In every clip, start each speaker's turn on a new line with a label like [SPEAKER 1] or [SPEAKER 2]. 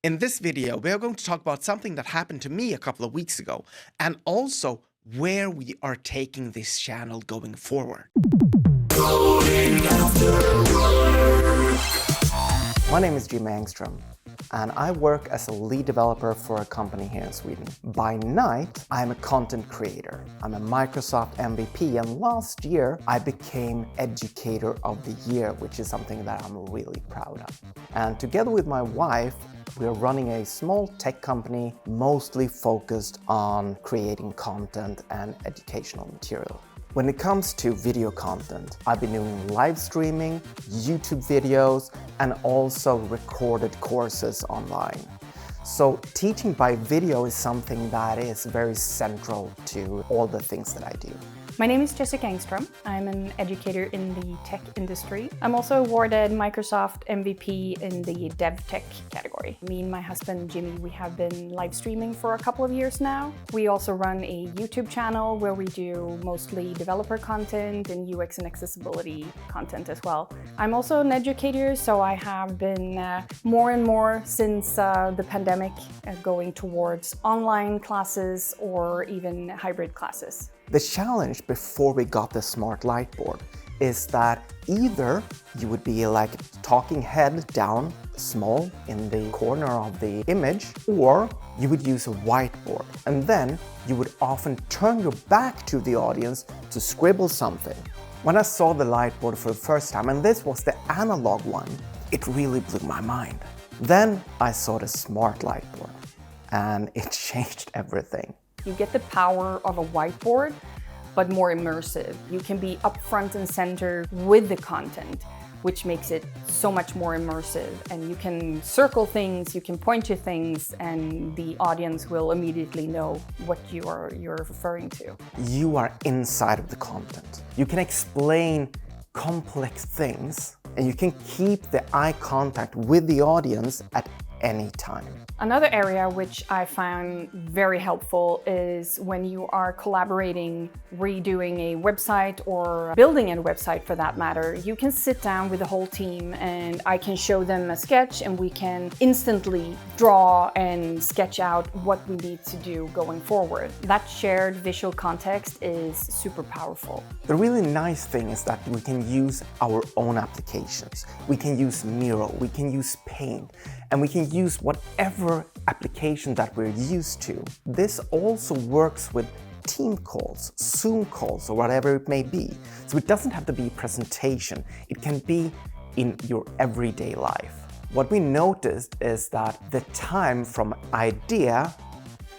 [SPEAKER 1] In this video, we are going to talk about something that happened to me a couple of weeks ago, and also where we are taking this channel going forward.
[SPEAKER 2] My name is Engström, and I work as a lead developer for a company here in Sweden. By night, I'm a content creator. I'm a Microsoft MVP, and last year I became Educator of the Year, which is something that I'm really proud of. And together with my wife, we're running a small tech company mostly focused on creating content and educational material. When it comes to video content, I've been doing live streaming, YouTube videos, and also recorded courses online. So teaching by video is something that is very central to all the things that I do.
[SPEAKER 3] My name is Engström. I'm an educator in the tech industry. I'm also awarded Microsoft MVP in the Dev Tech category. Me and my husband Jimmy, we have been live streaming for a couple of years now. We also run a YouTube channel where we do mostly developer content and UX and accessibility content as well. I'm also an educator, so I have been more and more since the pandemic going towards online classes or even hybrid classes.
[SPEAKER 2] The challenge before we got the Smart-Lightboard is that either you would be like talking head down small in the corner of the image, or you would use a whiteboard, and then you would often turn your back to the audience to scribble something. When I saw the Lightboard for the first time, and this was the analog one, it really blew my mind. Then I saw the Smart-Lightboard, and it changed everything.
[SPEAKER 3] You get the power of a whiteboard, but more immersive. You can be up front and center with the content, which makes it so much more immersive. And you can circle things, you can point to things, and the audience will immediately know what you're referring to.
[SPEAKER 2] You are inside of the content. You can explain complex things, and you can keep the eye contact with the audience at any time.
[SPEAKER 3] Another area which I found very helpful is when you are collaborating, redoing a website or building a website for that matter. You can sit down with the whole team and I can show them a sketch and we can instantly draw and sketch out what we need to do going forward. That shared visual context is super powerful.
[SPEAKER 2] The really nice thing is that we can use our own applications. We can use Miro, we can use Paint, and we can use whatever application that we're used to. This also works with team calls, Zoom calls, or whatever it may be. So it doesn't have to be a presentation. It can be in your everyday life. What we noticed is that the time from idea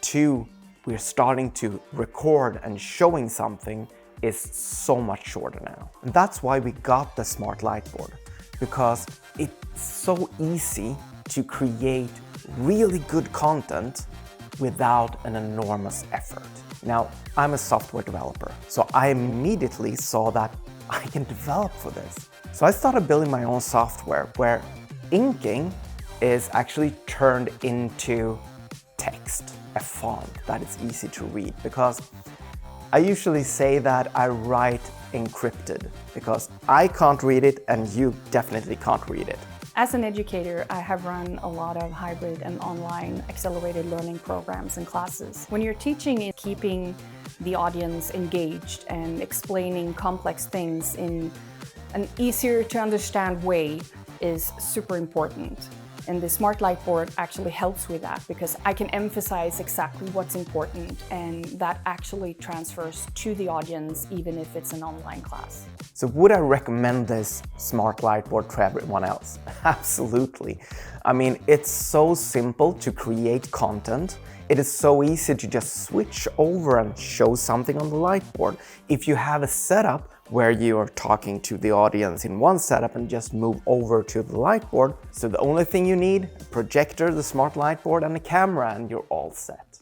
[SPEAKER 2] to we're starting to record and showing something is so much shorter now. And that's why we got the Smart-Lightboard, because it's so easy to create really good content without an enormous effort. Now, I'm a software developer, so I immediately saw that I can develop for this. So I started building my own software where inking is actually turned into text, a font that is easy to read, because I usually say that I write encrypted because I can't read it and you definitely can't read it.
[SPEAKER 3] As an educator, I have run a lot of hybrid and online accelerated learning programs and classes. When you're teaching and keeping the audience engaged and explaining complex things in an easier to understand way is super important. And the Smart-Lightboard actually helps with that because I can emphasize exactly what's important and that actually transfers to the audience even if it's an online class.
[SPEAKER 2] So would I recommend this Smart-Lightboard to everyone else? Absolutely. I mean, it's so simple to create content. It is so easy to just switch over and show something on the Lightboard. If you have a setup where you are talking to the audience in one setup and just move over to the Lightboard. So the only thing you need, a projector, the Smart-Lightboard, and a camera, and you're all set.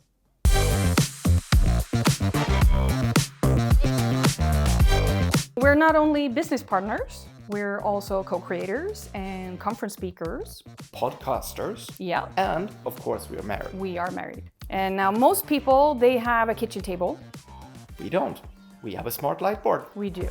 [SPEAKER 3] We're not only business partners, we're also co-creators and conference speakers.
[SPEAKER 2] Podcasters.
[SPEAKER 3] Yeah.
[SPEAKER 2] And of course we are married.
[SPEAKER 3] We are married. And now most people, they have a kitchen table.
[SPEAKER 2] We don't. We have a Smart-Lightboard.
[SPEAKER 3] We do.